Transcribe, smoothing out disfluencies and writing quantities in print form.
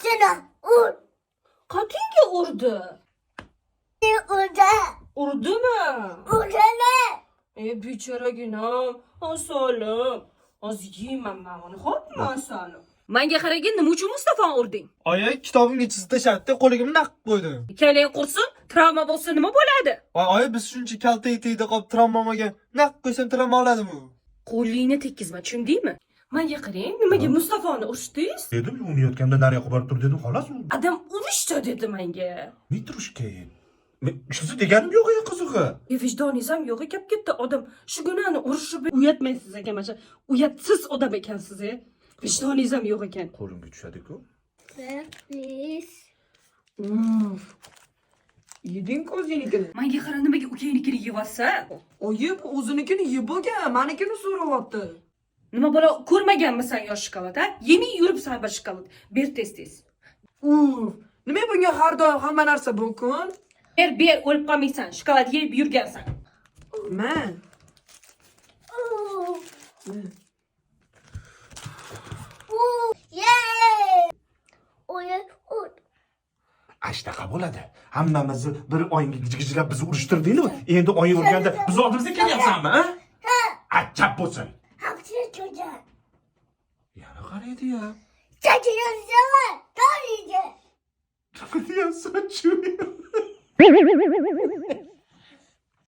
Seni ur. Qatiyga urdi. Urda. Urdimi? Urdana. Bechoraginam, asolim. Hozir yeyman men uni, xo'pmi asolim? Menga qaragin, nima uchun Mustafoni urding? Oyi, kitobimga chizib tashladi, qo'ligimni naqib qo'ydim. Ikkalang qursin, travma bo'lsa nima bo'ladi? Oyi, biz shuncha kalta etayda qolib travmamaga naqib qo'ysam travma oladimi? Qo'lingni tekkizma, tushundingmi? Menga qarang, nimaga Mustafoni urishdingiz? Dedim, urinayotganda Daryoga borib tur dedim, xolos u. Adam urishdi dedi menga. Mitrushkayin. Men shuzi deganim yo'q ey qizig'i. Vijdoningiz ham yo'q ekan ketdi odam. Shu gunani urishib uyatmaysiz ekan, mana shu uyatsiz odam ekansiz. Vijdoningiz ham yo'q ekan. Qo'limga tushadi-ku. Please. Yeding o'zinikini. Menga qara, nimaga ukangnikini yeyapsan? Oyi, o'zinikini yeb bo'lgan, menikini so'rayapti. Nima bola ko'rmaganmisan yosh shokolad, ha? Yemay yuribsan bir shokolad. Ber tez-tez. Nima bunga har doim hamma narsa mumkin? Ber, o'lib qolmaysan. Shokolad yeb yurgansan. Men. Yay. Ur. Ashtaqa bo'ladi. Hammamizni bir oyinga gijgijlab bizni urishtirdingmi? Endi oyin urganda biz oldimizga kelyapsanmi, ha? Achchab bo'lsin. Hapsi çocuğa. Yana qaraydi-ya. Çocuğun sana. Tanıyacak. Qarayapsan, shu.